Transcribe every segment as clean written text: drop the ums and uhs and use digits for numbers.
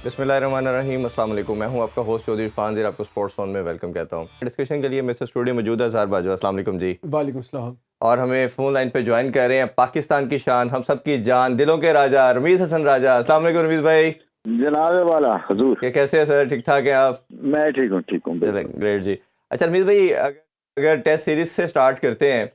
बिस्मिल्लाहिर्रहमानिर्रहीम, अस्सलाम वालेकुम। मैं हूं आपका होस्ट चौधरी इरफान ज़ीर, आपको स्पोर्ट्स ज़ोन में वेलकम कहता हूं। डिस्कशन के लिए मेरे से स्टूडियो मौजूद है ज़ाहर बाजवा। अस्सलाम वालेकुम जी। वालेकुम सलाम। और हमें फ़ोन लाइन पे ज्वाइन कर रहे हैं पाकिस्तान की शान, हम सब की जान, दिलों के राजा रमीज़ हसन राजा। अस्सलाम वालेकुम रमीज़ भाई। जनाब वाला हजूर। ये कैसे है सर, ठीक ठाक हैं आप? मैं ठीक हूँ चलें, बिल्कुल। ग्रेट जी। अच्छा रमीज़ भाई, अगर टेस्ट सीरीज से स्टार्ट करते हैं,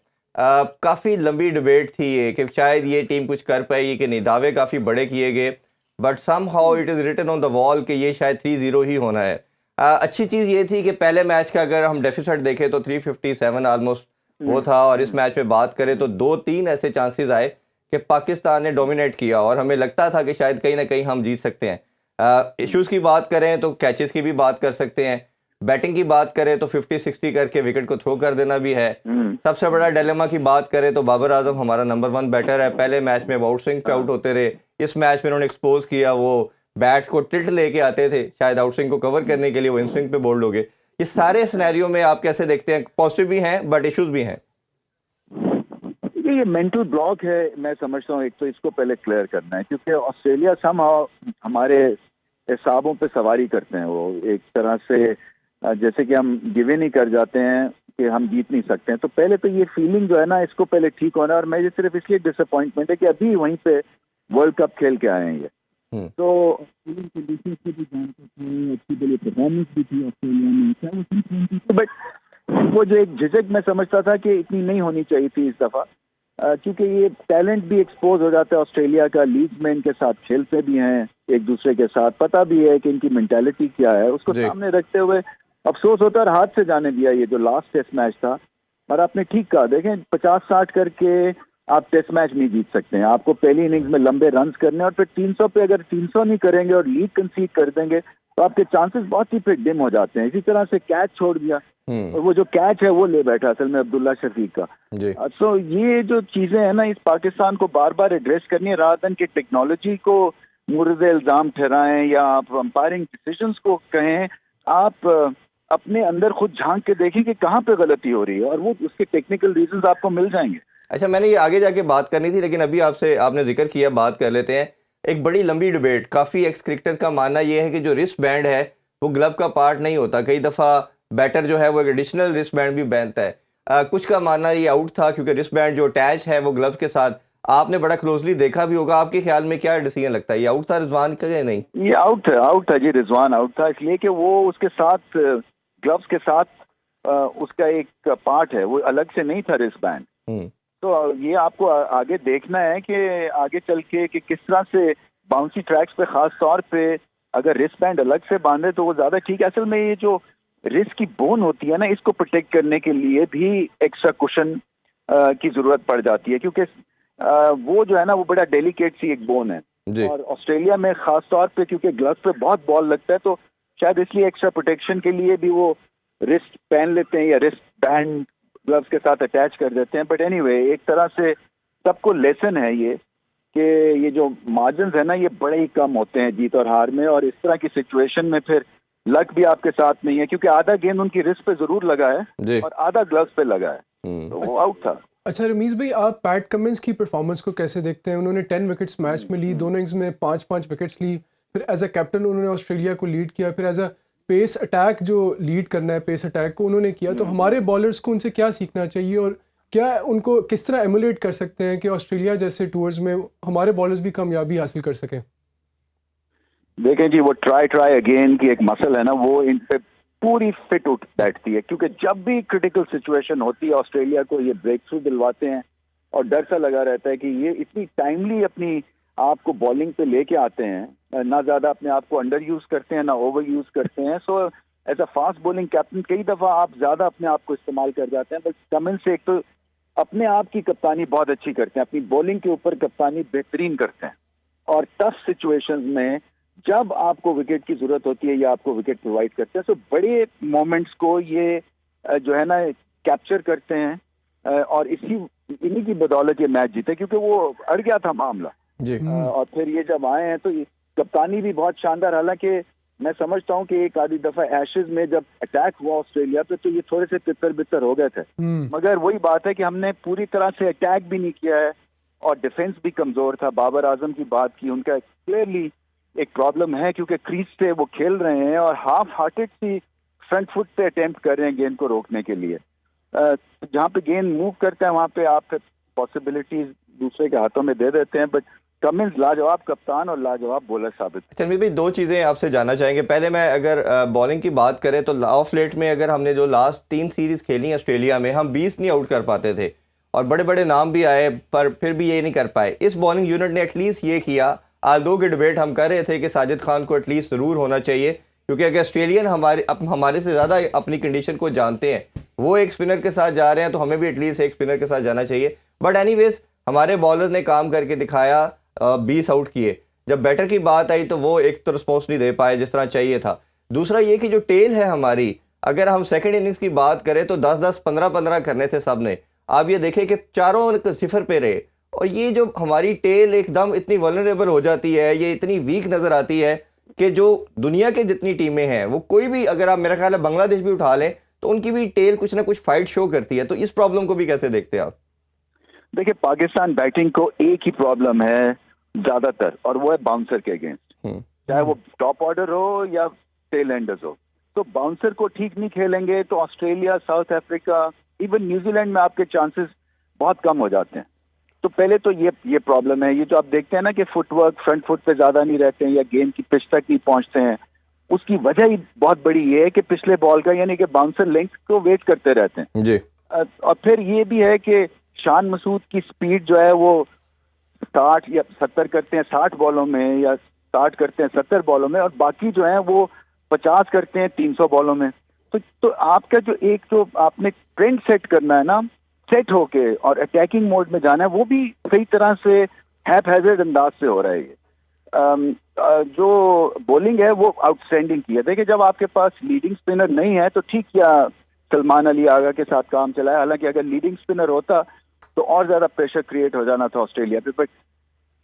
काफ़ी लंबी डिबेट थी ये कि शायद ये टीम कुछ कर पाएगी कि नहीं। दावे काफ़ी बड़े किए गए, but somehow it is written on the wall कि ये शायद 3-0 ही होना है। अच्छी चीज़ ये थी कि पहले मैच का अगर हम डेफिसिट देखें तो 357 ऑलमोस्ट वो था, और इस मैच में बात करें तो 2-3 ऐसे चांसेस आए कि पाकिस्तान ने डोमिनेट किया और हमें लगता था कि शायद कहीं ना कहीं हम जीत सकते हैं। इश्यूज़ की बात करें तो कैचेस की भी बात कर सकते हैं, बैटिंग की बात करें तो 50-60 करके विकेट को थ्रो कर देना भी है। सबसे बड़ा डिलेमा की बात करें तो बाबर आजम हमारा नंबर 1 बैटर है, पहले मैच में वो आउट स्विंग पे आउट होते रहे, इस मैच में उन्होंने एक्सपोज किया, वो बैट्स को टिल्ट लेके आते थे, शायद आउट स्विंग को कवर करने के लिए वो इन स्विंग पे बोल्ड हो गए। ये सारे सिनेरियो में आप कैसे देखते हैं? पॉजिटिव भी हैं बट इश्यूज भी हैं। ये मेंटल ब्लॉक है, मैं समझता हूँ। एक तो इसको पहले क्लियर करना है, क्योंकि ऑस्ट्रेलिया समहाउ हमारे हिसाबों पे सवारी करते हैं। वो एक तरह से जैसे कि हम गिव इन ही कर जाते हैं कि हम जीत नहीं सकते हैं। तो पहले तो ये फीलिंग जो है ना, इसको पहले ठीक होना है। और मैं ये सिर्फ इसलिए डिसअपॉइंटमेंट है कि अभी वहीं पे वर्ल्ड कप खेल के आए हैं ये। तो कंडीशंस को भी जानते थे, अच्छी पहले परफॉर्मेंस भी थी ऑस्ट्रेलिया में, बट वो जो एक झिझक मैं समझता था कि इतनी नहीं होनी चाहिए थी इस दफा, क्योंकि ये टैलेंट भी एक्सपोज हो जाता है ऑस्ट्रेलिया का। लीड्स में इनके साथ खेलते भी हैं एक दूसरे के साथ, पता भी है कि इनकी मेंटालिटी क्या है, उसको सामने रखते हुए अफसोस होता है और हाथ से जाने दिया ये जो लास्ट टेस्ट मैच था। और आपने ठीक कहा, देखें 50-60 करके आप टेस्ट मैच नहीं जीत सकते हैं। आपको पहली इनिंग्स में लंबे रन्स करने, और फिर 300 पे अगर 300 नहीं करेंगे और लीड कंसीड कर देंगे तो आपके चांसेस बहुत ही फिर डिम हो जाते हैं। इसी तरह से कैच छोड़ दिया, और वो जो कैच है वो ले बैठा असल में अब्दुल्ला शफीक का। सो ये जो चीजें हैं ना, इस पाकिस्तान को बार बार एड्रेस करनी है, रादर देन कि टेक्नोलॉजी को मुर्द इल्जाम ठहराएं या आप अंपायरिंग डिसीजंस को कहें। आप अपने अंदर खुद झांक के देखें कि कहाँ पे गलती हो रही है, और वो उसके टेक्निकल रीजंस आपको मिल जाएंगे। अच्छा, मैंने ये आगे जाके बात करनी थी, लेकिन अभी आपने जिक्र किया, बात कर लेते हैं। एक बड़ी लंबी डिबेट, काफ़ी एक्स क्रिकेटर का मानना ये है कि जो रिस्ट बैंड है वो ग्लव का पार्ट नहीं होता। कई दफ़ा बैटर जो है वो एक एडिशनल रिस्ट बैंड भी पहनता है। कुछ का मानना ये आउट था क्योंकि रिस्ट बैंड जो अटैच है वो ग्लव के साथ, आपने बड़ा क्लोजली देखा भी होगा। आपके ख्याल में क्या डिसीजन लगता है, ये आउट था रिजवान का या नहीं? ये आउट था जी, रिजवान आउट था, इसलिए कि वो उसके साथ ग्लव्स के साथ उसका एक पार्ट है, वो अलग से नहीं था रिस्ट बैंड। तो ये आपको आगे देखना है कि आगे चल के कि किस तरह से बाउंसी ट्रैक्स पे खास तौर पे अगर रिस्ट बैंड अलग से बांधे तो वो ज्यादा ठीक है। असल में ये जो रिस्ट की बोन होती है ना, इसको प्रोटेक्ट करने के लिए भी एक्स्ट्रा कुशन की जरूरत पड़ जाती है, क्योंकि वो जो है ना वो बड़ा डेलिकेट सी एक बोन है। और ऑस्ट्रेलिया में खास तौर पे क्योंकि ग्लव्स पे बहुत बॉल लगता है, तो शायद इसलिए एक्स्ट्रा प्रोटेक्शन के लिए भी वो रिस्ट पहन लेते हैं या रिस्ट बैंड ग्लव्स के साथ अटैच कर देते हैं। बट एनीवे, एक तरह से सबको लेसन है ये कि ये जो मार्जिन है ना, ये बड़े ही कम होते हैं जीत और हार में। और इस तरह की सिचुएशन में फिर लक भी आपके साथ नहीं है, क्योंकि आधा गेंद उनकी रिस्ट पे जरूर लगा है और आधा ग्लव्स पे लगा है, तो वो आउट था। अच्छा रमीज़ भाई, आप पैट कमिंस की परफॉर्मेंस को कैसे देखते हैं? उन्होंने 10 विकेट्स मैच में ली, दोनों इनिंग्स में 5-5 विकेट्स ली, फिर एज अ कैप्टन उन्होंने ऑस्ट्रेलिया को लीड किया, फिर एज अ पेस अटैक जो लीड करना है, पेस अटैक को उन्होंने किया। तो हमारे बॉलर्स को उनसे क्या सीखना चाहिए, और क्या उनको किस तरह एमुलेट कर सकते हैं कि ऑस्ट्रेलिया जैसे टूर्स में हमारे बॉलर्स भी कामयाबी हासिल कर सकें? देखें जी, वो ट्राई अगेन की एक मसल है ना, वो इन पे पूरी फिट उठ बैठती है, क्योंकि जब भी क्रिटिकल सिचुएशन होती है ऑस्ट्रेलिया को ये ब्रेक थ्रू दिलवाते हैं, और डर सा लगा रहता है कि ये इतनी टाइमली अपनी आप को बॉलिंग पे लेके आते हैं, ना ज्यादा अपने आप को अंडर यूज करते हैं ना ओवर यूज करते हैं। So as a fast bowling captain कई दफा आप ज्यादा अपने आप को इस्तेमाल कर जाते हैं। बट कमिंस से एक तो अपने आप की कप्तानी बहुत अच्छी करते हैं, अपनी बॉलिंग के ऊपर कप्तानी बेहतरीन करते हैं, और टफ सिचुएशंस में जब आपको विकेट की जरूरत होती है या आपको विकेट प्रोवाइड करते हैं, तो बड़े मोमेंट्स को ये जो है ना कैप्चर करते हैं, और इन्हीं की बदौलत ये मैच जीते, क्योंकि वो अड़ गया था मामला जी। और फिर ये जब आए हैं तो कप्तानी भी बहुत शानदार। हालांकि मैं समझता हूं कि एक आधी दफा एशेज में जब अटैक हुआ ऑस्ट्रेलिया पे, तो ये थोड़े से तितर बितर हो गए थे, मगर वही बात है कि हमने पूरी तरह से अटैक भी नहीं किया है और डिफेंस भी कमजोर था। बाबर आजम की बात की, उनका क्लियरली एक प्रॉब्लम है, क्योंकि क्रीज से वो खेल रहे हैं और हाफ हार्टेड सी फ्रंट फुट पे अटेम्प्ट कर रहे हैं गेंद को रोकने के लिए। जहाँ पे गेंद मूव करता है वहाँ पे आप पॉसिबिलिटीज दूसरे के हाथों में दे देते हैं, बट कमिंस लाजवाब कप्तान और लाजवाब बॉलर साबित। चंद्रवीर भाई, दो चीज़ें आपसे जानना चाहेंगे। पहले मैं अगर बॉलिंग की बात करें तो ऑफ लेट में अगर हमने जो लास्ट 3 सीरीज खेली ऑस्ट्रेलिया में, हम 20 नहीं आउट कर पाते थे और बड़े बड़े नाम भी आए, पर फिर भी ये नहीं कर पाए। इस बॉलिंग यूनिट ने एटलीस्ट ये किया। आल्दो की डिबेट हम कर रहे थे कि साजिद खान को एटलीस्ट ज़रूर होना चाहिए, क्योंकि अगर ऑस्ट्रेलियन हमारे से ज़्यादा अपनी कंडीशन को जानते हैं, वो एक स्पिनर के साथ जा रहे हैं तो हमें भी एटलीस्ट एक स्पिनर के साथ जाना चाहिए। बट एनीवेज हमारे बॉलर ने काम करके दिखाया, 20 आउट किए। जब बैटर की बात आई तो वो एक तो रिस्पॉन्स नहीं दे पाए जिस तरह चाहिए था। दूसरा ये कि जो टेल है हमारी, अगर हम सेकंड इनिंग्स की बात करें तो 10-10, 15-15 करने थे सब ने। आप ये देखें कि चारों सिफर पे रहे, और ये जो हमारी टेल एकदम इतनी वल्नरेबल हो जाती है, ये इतनी वीक नज़र आती है कि जो दुनिया के जितनी टीमें हैं वो कोई भी, अगर आप मेरा ख्याल है बांग्लादेश भी उठा लें तो उनकी भी टेल कुछ ना कुछ फाइट शो करती है। तो इस प्रॉब्लम को भी कैसे देखते हैं आप? देखिए, पाकिस्तान बैटिंग को एक ही प्रॉब्लम है ज्यादातर, और वो है बाउंसर के अगेंस्ट, चाहे वो टॉप ऑर्डर हो या टेल एंडर्स हो। तो बाउंसर को ठीक नहीं खेलेंगे तो Australia, south Africa, even New Zealand में आपके चांसेस बहुत कम हो जाते हैं। तो पहले तो ये प्रॉब्लम है। ये जो आप देखते हैं ना कि फुटवर्क फ्रंट फुट पे ज्यादा नहीं रहते हैं या गेंद की पिच तक नहीं पहुंचते हैं, उसकी वजह ही बहुत बड़ी ये है कि पिछले बॉल का, यानी कि बाउंसर लेंथ को वेट करते रहते हैं जी। और फिर ये भी है कि शान मसूद की स्पीड जो है वो 60 या 70 करते हैं 60 बॉलों में, या 60 करते हैं 70 बॉलों में, और बाकी जो है वो 50 करते हैं 300 बॉलों में। तो आपका जो आपने ट्रेंड सेट करना है ना, सेट होके और अटैकिंग मोड में जाना है, वो भी सही तरह से हैप हैजर्ड अंदाज से हो रहा है। जो बॉलिंग है वो आउटस्टैंडिंग की है। देखिए, जब आपके पास लीडिंग स्पिनर नहीं है तो ठीक, या सलमान अली आगा के साथ काम चलाया, हालांकि अगर लीडिंग स्पिनर होता तो और ज्यादा प्रेशर क्रिएट हो जाना था ऑस्ट्रेलिया पे। बट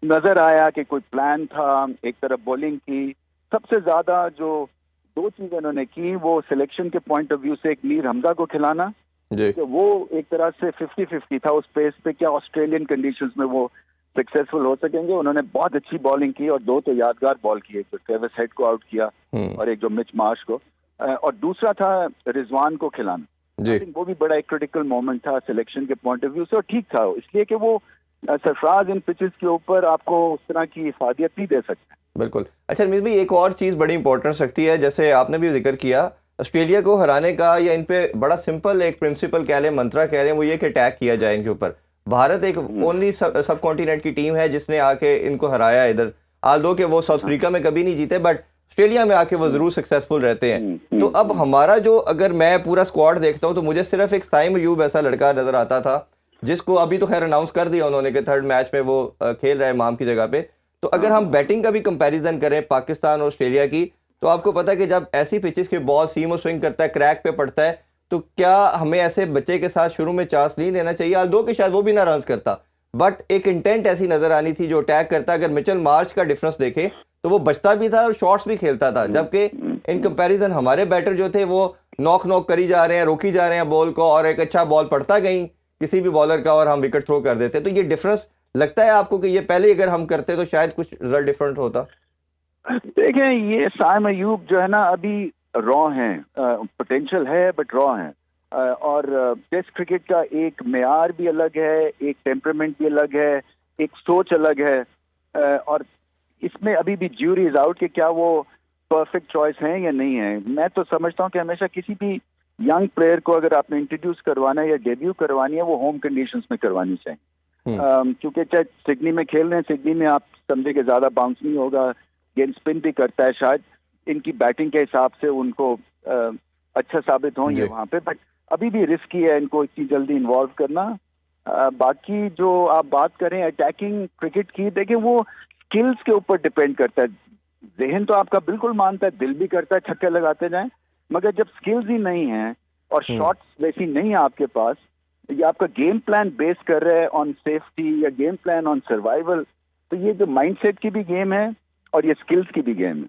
नजर आया कि कोई प्लान था, एक तरफ बॉलिंग की। सबसे ज्यादा जो 2 चीजें उन्होंने की, वो सिलेक्शन के पॉइंट ऑफ व्यू से एक मीर हमजा को खिलाना, कि वो एक तरह से 50-50 था उस पेस पे, क्या ऑस्ट्रेलियन कंडीशंस में वो सक्सेसफुल हो सकेंगे। उन्होंने बहुत अच्छी बॉलिंग की और 2 तो यादगार बॉल किए, जो ट्रेविस हेड को आउट किया और एक जो मिच मार्श को, और दूसरा था रिजवान को खिलाना। आई थिंक वो भी बड़ा एक क्रिटिकल मोमेंट था सिलेक्शन के पॉइंट ऑफ व्यू से, और ठीक था इसलिए कि वो सरफराज इन पिचेस के ऊपर आपको उस तरह की इफादियत नहीं दे सकते। बिल्कुल। अच्छा रमीज भाई, एक और चीज़ बड़ी इंपॉर्टेंस रखती है, जैसे आपने भी जिक्र किया, ऑस्ट्रेलिया को हराने का या इन पे बड़ा सिंपल एक प्रिंसिपल कह लें, मंत्रा कह लें, वो ये कि अटैक किया जाए इनके ऊपर। भारत एक ओनली सब कॉन्टिनेंट की टीम है जिसने आके इनको हराया इधर। आल्दो के वो साउथ अफ्रीका में कभी नहीं जीते, बट ऑस्ट्रेलिया में आके वो जरूर सक्सेसफुल रहते हैं। तो अब हमारा जो, अगर मैं पूरा स्क्वाड देखता हूँ तो मुझे सिर्फ एक साइम अयूब ऐसा लड़का नजर आता था, जिसको अभी तो खैर अनाउंस कर दिया उन्होंने कि 3rd मैच में वो खेल रहा है माम की जगह पे। तो अगर हम बैटिंग का भी कंपैरिजन करें पाकिस्तान और ऑस्ट्रेलिया की, तो आपको पता है कि जब ऐसी पिचेस के बॉल सीम और स्विंग करता है, क्रैक पे पड़ता है, तो क्या हमें ऐसे बच्चे के साथ शुरू में चांस नहीं लेना चाहिए? आल्दो के शायद वो भी ना रन करता, बट एक इंटेंट ऐसी नजर आनी थी जो अटैक करता। अगर मिचेल मार्श का डिफरेंस देखें तो वो बचता भी था और शॉट्स भी खेलता था, जबकि इन कंपैरिजन हमारे बैटर जो थे वो नॉक करी जा रहे हैं, रोकी जा रहे हैं बॉल को, और एक अच्छा बॉल पड़ता कहीं किसी भी बॉलर का और हम विकेट थ्रो कर देते। तो ये डिफरेंस लगता है आपको कि ये पहले अगर हम करते तो शायद कुछ रिजल्ट डिफरेंट होता? देखें, ये साइम अयूब जो है ना, अभी रॉ हैं, पोटेंशियल है बट रॉ हैं, और टेस्ट क्रिकेट का एक मेयार भी अलग है, एक टेम्परामेंट भी अलग है, एक सोच अलग है, और इसमें अभी भी ज्यूरी इज आउट कि क्या वो परफेक्ट चॉइस है या नहीं है। मैं तो समझता हूँ कि हमेशा किसी भी यंग प्लेयर को अगर आपने इंट्रोड्यूस करवाना है या डेब्यू करवानी है, वो होम कंडीशंस में करवानी चाहिए। क्योंकि चाहे सिडनी में खेल रहे हैं, सिडनी में आप समझे कि ज्यादा बाउंस नहीं होगा, गेंद स्पिन भी करता है, शायद इनकी बैटिंग के हिसाब से उनको अच्छा साबित हो ये वहां पे, बट अभी भी रिस्की है इनको इतनी जल्दी इन्वॉल्व करना। बाकी जो आप बात करें अटैकिंग क्रिकेट की, देखिए वो स्किल्स के ऊपर डिपेंड करता है। जहन तो आपका बिल्कुल मानता है, दिल भी करता है छक्के लगाते जाएं, मगर जब स्किल्स ही नहीं है और शॉट्स वैसी नहीं है आपके पास, या आपका गेम प्लान बेस कर रहा है ऑन सेफ्टी या गेम प्लान ऑन सर्वाइवल, तो ये जो माइंडसेट की भी गेम है और ये स्किल्स की भी गेम है।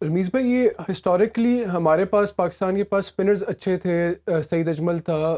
रमीज़ भाई, ये हिस्टोरिकली हमारे पास, पाकिस्तान के पास स्पिनर्स अच्छे थे, सईद अजमल था,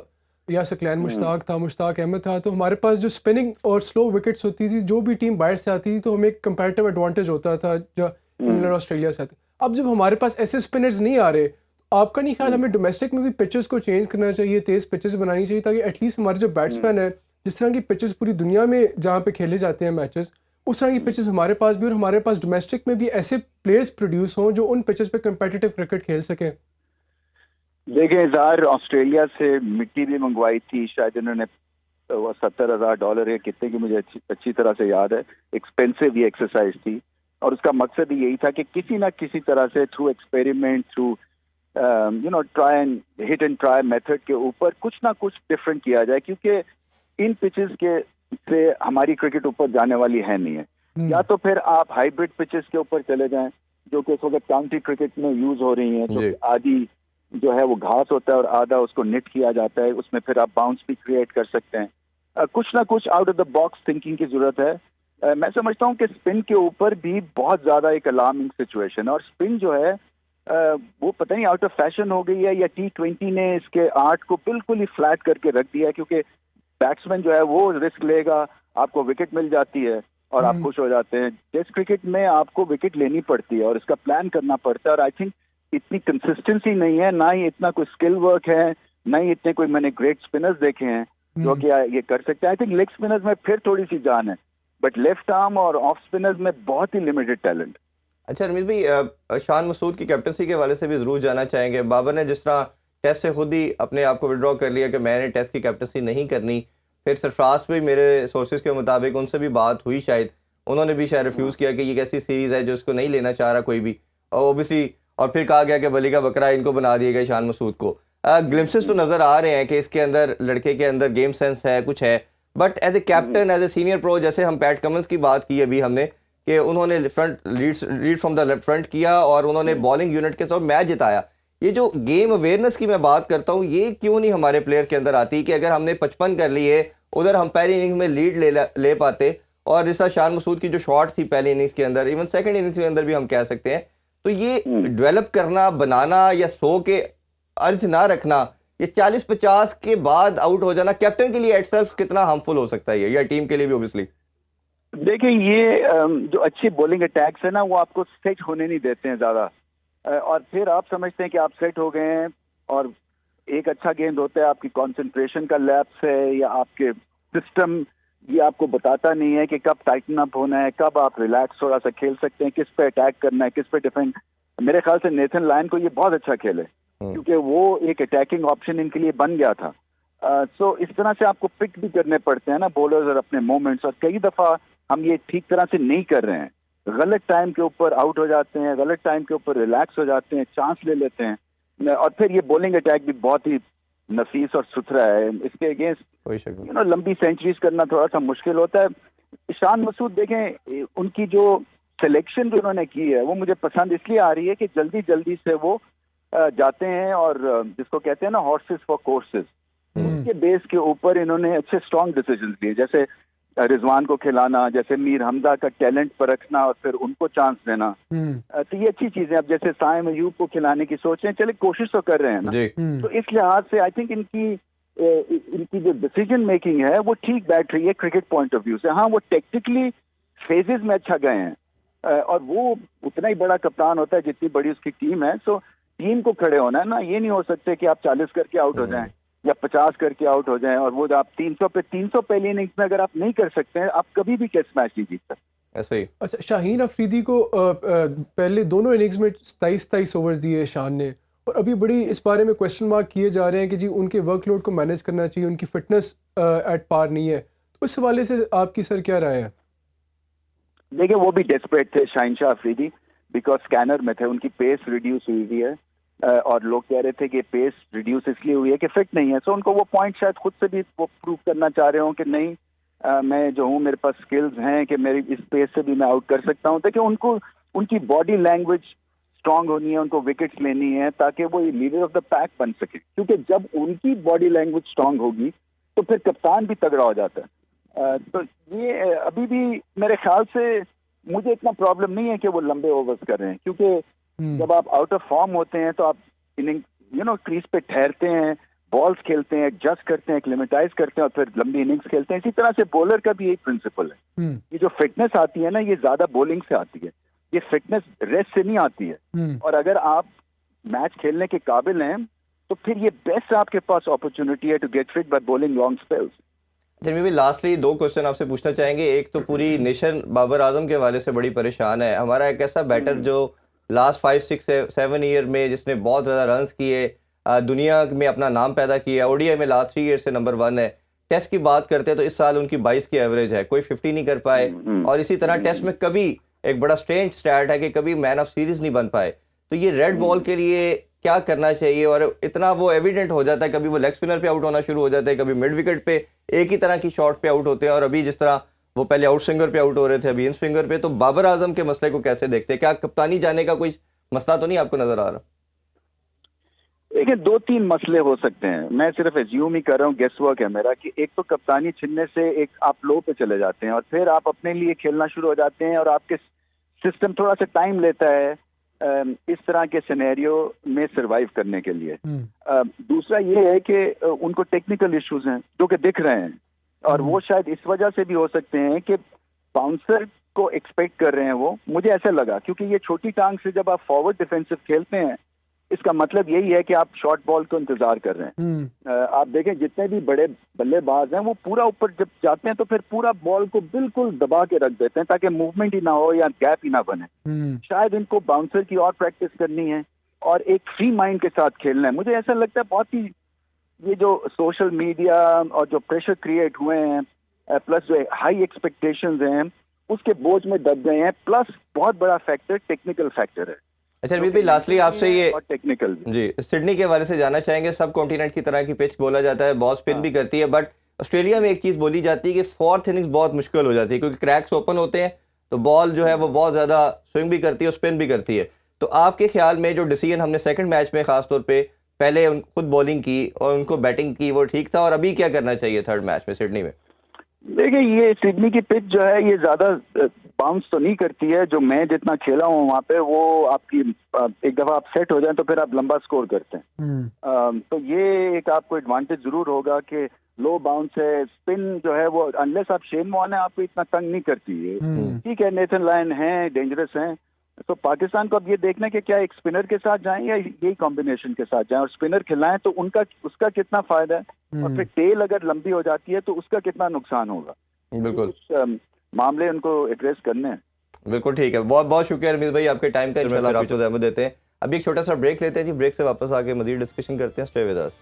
या सकलैन मुश्ताक था, मुश्ताक अहमद था, तो हमारे पास जो स्पिनिंग और स्लो विकेट्स होती थी, जो भी टीम बाहर से आती थी तो हमें एक कंपैरेटिव एडवांटेज होता था जो इंग्लैंड ऑस्ट्रेलिया से आते। अब जब हमारे पास ऐसे स्पिनर्स नहीं आ रहे, तो आपका नहीं ख्याल हमें डोमेस्टिक में भी पिचेस को चेंज करना चाहिए, तेज़ पिचेस बनानी चाहिए, ताकि एटलीस्ट हमारे जो बैट्समैन है, जिस तरह की पिचेस पूरी दुनिया में जहाँ पे खेले जाते हैं मैचेस, उस तरह की पिचेस हमारे पास भी, और हमारे पास डोमेस्टिक में भी ऐसे प्लेयर्स प्रोड्यूस हों जो उन पिचेस पे कंपेटिटिव क्रिकेट खेल सकें। देखिए इजहार ऑस्ट्रेलिया से मिट्टी भी मंगवाई थी, शायद इन्होंने $70,000 या कितने की मुझे अच्छी तरह से याद है, एक्सपेंसिव ये एक्सरसाइज थी, और उसका मकसद ही यही था कि किसी ना किसी तरह से through experiment, through try and hit and try method के ऊपर कुछ ना कुछ डिफरेंट किया जाए, क्योंकि इन पिचेस के से हमारी क्रिकेट ऊपर जाने वाली है नहीं है। या तो फिर आप हाइब्रिड पिचेस के ऊपर चले जाएं, जो कि इस वक्त काउंटी क्रिकेट में यूज हो रही हैं, तो आधी जो है वो घास होता है और आधा उसको निट किया जाता है, उसमें फिर आप बाउंस भी क्रिएट कर सकते हैं। कुछ ना कुछ out of the box thinking की जरूरत है। मैं समझता हूँ कि स्पिन के ऊपर भी बहुत ज्यादा एक अलार्मिंग सिचुएशन है, और स्पिन जो है वो पता नहीं आउट ऑफ फैशन हो गई है या T20 ने इसके आर्ट को बिल्कुल ही फ्लैट करके रख दिया है, क्योंकि बैट्समैन जो है वो रिस्क लेगा, आपको विकेट मिल जाती है और आप खुश हो जाते हैं। टेस्ट क्रिकेट में आपको विकेट लेनी पड़ती है और इसका प्लान करना पड़ता है, और आई थिंक इतनी कंसिस्टेंसी नहीं है, ना ही इतना कोई स्किल वर्क है, ना ही इतने कोई मैंने ग्रेट स्पिनर्स देखे हैं जो कि ये कर सकते हैं। आई थिंक लेग स्पिनर्स में फिर थोड़ी सी जान है, बट लेफ्ट आर्म और ऑफ स्पिनर्स में बहुत ही लिमिटेड टैलेंट। अच्छा रमीज भाई, शान मसूद की कैप्टनसी के हवाले से भी ज़रूर जानना चाहेंगे। बाबर ने जिस तरह टेस्ट से खुद ही अपने आप को विड्रॉ कर लिया कि मैंने टेस्ट की कैप्टनसी नहीं करनी, फिर सरफराज भी मेरे सोर्सेज के मुताबिक उनसे भी बात हुई, शायद उन्होंने भी शायद रिफ्यूज़ किया कि ये कैसी सीरीज़ है जो इसको नहीं लेना चाह रहा कोई भी, और ओबियसली और फिर कहा गया कि बली का बकरा इनको बना दिया गया शान मसूद को। ग्लिम्पसेस तो नज़र आ रहे हैं कि इसके अंदर लड़के के अंदर गेम सेंस है, कुछ है, but as a captain, as a senior pro, जैसे हम पैट कमिंस की बात की अभी हमने कि उन्होंने front lead from the front किया और उन्होंने बॉलिंग यूनिट के साथ मैच जिताया। ये जो गेम अवेयरनेस की मैं बात करता हूँ, ये क्यों नहीं हमारे प्लेयर के अंदर आती कि अगर हमने 55 कर लिए उधर हम पहली इनिंग्स में लीड ले पाते, और जिस तरह शान मसूद की जो शॉट थी पहली इनिंग्स के अंदर, इवन सेकंड इनिंग्स के अंदर भी हम कह सकते हैं, तो ये डेवलप करना, बनाना, या 100 के अर्ज ना रखना, ये 40-50 के बाद आउट हो जाना कैप्टन के लिए इटसेल्फ कितना हार्मफुल हो सकता है, या टीम के लिए भी ऑब्वियसली। देखिए ये जो अच्छे बॉलिंग अटैक्स है ना, वो आपको सेट होने नहीं देते हैं ज्यादा, और फिर आप समझते हैं कि आप सेट हो गए हैं, और एक अच्छा गेंद होता है आपकी कंसंट्रेशन का लैप्स है, या आपके सिस्टम ये आपको बताता नहीं है कि कब टाइटन अप होना है, कब आप रिलैक्स थोड़ा सा खेल सकते हैं, किस पे अटैक करना है, किस पे डिफेंड। मेरे ख्याल से नेथन लायन को ये बहुत अच्छा खेल है, क्योंकि वो एक अटैकिंग ऑप्शन इनके लिए बन गया था। सो इस तरह से आपको पिक भी करने पड़ते हैं ना बॉलर्स और अपने मोमेंट्स, और कई दफा हम ये ठीक तरह से नहीं कर रहे हैं, गलत टाइम के ऊपर आउट हो जाते हैं, गलत टाइम के ऊपर रिलैक्स हो जाते हैं, चांस ले लेते हैं, और फिर ये बॉलिंग अटैक भी बहुत ही नफीस और सुथरा है। इसके अगेंस्ट लंबी सेंचुरीज करना थोड़ा सा मुश्किल होता है। शान मसूद देखें, उनकी जो सिलेक्शन जो उन्होंने की है वो मुझे पसंद इसलिए आ रही है कि जल्दी जल्दी से वो जाते हैं, और जिसको कहते हैं ना हॉर्सेस फॉर कोर्सेज, उसके बेस के ऊपर इन्होंने अच्छे स्ट्रॉन्ग डिसीजन लिए, जैसे रिजवान को खिलाना, जैसे मीर हमजा का टैलेंट परखना और फिर उनको चांस देना। तो ये अच्छी चीजें। अब जैसे साइम अयूब को खिलाने की सोच रहे हैं, चले कोशिश तो कर रहे हैं ना, तो इस लिहाज से आई थिंक इनकी जो डिसीजन मेकिंग है वो ठीक बैठ रही है क्रिकेट पॉइंट ऑफ व्यू से। हाँ, वो टेक्निकली फेजेस में अच्छा गए हैं, और वो उतना ही बड़ा कप्तान होता है जितनी बड़ी उसकी टीम है। सो टीम को खड़े होना है ना, ये नहीं हो सकते कि आप 40 करके आउट हो जाएं या 50 करके आउट हो जाएं, और वो आप 300 पहली इनिंग्स में अगर आप नहीं कर सकते हैं, आप कभी भी टेस्ट मैच नहीं जीत सकते। ऐसे ही। अच्छा, शाहीन अफरीदी को पहले दोनों इनिंग्स में 27 ओवर्स दिए शान ने, और अभी बड़ी इस बारे में क्वेश्चन मार्क किए जा रहे हैं कि जी उनके वर्कलोड को मैनेज करना चाहिए, उनकी फिटनेस एट पार नहीं है। तो इस हवाले से आपकी सर क्या राय है? देखिए वो भी डेस्परेट थे शाहीन शाह अफरीदी, बिकॉज स्कैनर में थे, उनकी पेस रिड्यूस हुई हुई है, और लोग कह रहे थे कि पेस रिड्यूस इसलिए हुई है कि फिट नहीं है। सो उनको वो पॉइंट शायद खुद से भी वो प्रूव करना चाह रहे हो कि नहीं, मैं जो हूँ, मेरे पास स्किल्स हैं कि मेरी इस पेस से भी मैं आउट कर सकता हूँ। देखिए उनको उनकी बॉडी लैंग्वेज स्ट्रांग होनी है, उनको विकेट्स लेनी है ताकि वो लीडर ऑफ द पैक बन सके, क्योंकि जब उनकी बॉडी लैंग्वेज स्ट्रांग होगी तो फिर कप्तान भी तगड़ा हो जाता है। तो ये अभी भी मेरे ख्याल से मुझे इतना प्रॉब्लम नहीं है कि वो लंबे ओवर्स कर रहे हैं, क्योंकि जब आप आउट ऑफ फॉर्म होते हैं तो आप इनिंग क्रीज पे ठहरते हैं, बॉल्स खेलते हैं, एडजस्ट करते हैं, एक्लिमेटाइज करते हैं और फिर लंबी इनिंग्स खेलते हैं। इसी तरह से बॉलर का भी एक प्रिंसिपल है। ये जो फिटनेस आती है ना, ये ज्यादा बॉलिंग से आती है, ये फिटनेस रेस्ट से नहीं आती है। और अगर आप मैच खेलने के काबिल हैं तो फिर ये बेस्ट आपके पास अपॉर्चुनिटी है to get fit by bowling long spells. चलिए भी लास्टली 2 क्वेश्चन आपसे पूछना चाहेंगे। एक तो पूरी नेशन बाबर आजम के हवाले से बड़ी परेशान है। हमारा एक ऐसा बैटर जो लास्ट 5, 6, 7 ईयर में जिसने बहुत ज़्यादा रन्स किए, दुनिया में अपना नाम पैदा किया, ओडीआई में लास्ट 3 ईयर से नंबर 1 है। टेस्ट की बात करते हैं तो इस साल उनकी 22 की एवरेज है, कोई 50 नहीं कर पाए। और इसी तरह टेस्ट में कभी एक बड़ा स्ट्रेंज स्टैट है कि कभी मैन ऑफ सीरीज नहीं बन पाए। तो ये रेड बॉल के लिए क्या करना चाहिए? और इतना वो एविडेंट हो जाता है, कभी वो लेग स्पिनर पे आउट होना शुरू हो जाता है, कभी मिड विकेट पे एक ही तरह की शॉट पे आउट होते हैं, और अभी जिस तरह वो पहले आउट स्विंगर पे आउट हो रहे थे, अभी इन स्विंगर पे। तो बाबर आजम के मसले को कैसे देखते हैं? क्या कप्तानी जाने का कोई मसला तो नहीं आपको नजर आ रहा? देखिए 2-3 मसले हो सकते हैं, मैं सिर्फ एज्यूम ही कर रहा हूँ, गेस वर्क है मेरा, कि एक तो कप्तानी छिनने से एक आप लो पे चले जाते हैं और फिर आप अपने लिए खेलना शुरू हो जाते हैं और आपके सिस्टम थोड़ा सा टाइम लेता है इस तरह के सिनेरियो में सरवाइव करने के लिए। दूसरा ये है कि उनको टेक्निकल इश्यूज हैं जो कि दिख रहे हैं, और वो शायद इस वजह से भी हो सकते हैं कि बाउंसर को एक्सपेक्ट कर रहे हैं वो, मुझे ऐसा लगा, क्योंकि ये छोटी टांग से जब आप फॉरवर्ड डिफेंसिव खेलते हैं इसका मतलब यही है कि आप शॉर्ट बॉल को इंतजार कर रहे हैं। आप देखें जितने भी बड़े बल्लेबाज हैं वो पूरा ऊपर जब जाते हैं तो फिर पूरा बॉल को बिल्कुल दबा के रख देते हैं ताकि मूवमेंट ही ना हो या गैप ही ना बने। शायद इनको बाउंसर की और प्रैक्टिस करनी है और एक फ्री माइंड के साथ खेलना है। मुझे ऐसा लगता है बहुत ही ये जो सोशल मीडिया और जो प्रेशर क्रिएट हुए हैं, प्लस जो हाई एक्सपेक्टेशंस हैं, उसके बोझ में दब गए हैं, प्लस बहुत बड़ा फैक्टर टेक्निकल फैक्टर है। अच्छा अमित भाई, लास्टली आपसे ये टेक्निकल जी सिडनी के हवाले से जानना चाहेंगे। सब कॉन्टिनेंट की तरह की पिच बोला जाता है, बॉल स्पिन भी करती है, बट ऑस्ट्रेलिया में एक चीज बोली जाती है कि 4th इनिंग्स बहुत मुश्किल हो जाती है क्योंकि क्रैक्स ओपन होते हैं, तो बॉल जो है वो बहुत ज्यादा स्विंग भी करती है और स्पिन भी करती है। तो आपके ख्याल में जो डिसीजन हमने सेकंड मैच में खासतौर पे पहले खुद बॉलिंग की और उनको बैटिंग की, वो ठीक था? और अभी क्या करना चाहिए थर्ड मैच में सिडनी में? देखिए ये सिडनी की पिच जो है ये ज्यादा बाउंस तो नहीं करती है। जो मैं जितना खेला हूँ वहाँ पे, वो आपकी एक दफा आप सेट हो जाए तो फिर आप लंबा स्कोर करते हैं। तो ये एक आपको एडवांटेज जरूर होगा कि लो बाउंस है, स्पिन जो है वो अनलेस आप शेन वॉर्न है आपको इतना तंग नहीं करती है। ठीक है, नेथन लायन है, डेंजरस हैं, तो पाकिस्तान को अब ये देखना है कि क्या एक स्पिनर के साथ जाएं या यही कॉम्बिनेशन के साथ जाएं, और स्पिनर खिलाएं तो उसका कितना फायदा है, और फिर टेल अगर लंबी हो जाती है तो उसका कितना नुकसान होगा। बिल्कुल उस मामले उनको एड्रेस करने हैं। बिल्कुल ठीक है, बहुत बहुत शुक्रिया रमीज भाई आपके टाइम का। इंशाल्लाह आपको जहमत देते हैं। अभी एक छोटा सा ब्रेक लेते हैं जी, ब्रेक से वापस आके मजीद डिस्कशन करते हैं। Stay with us.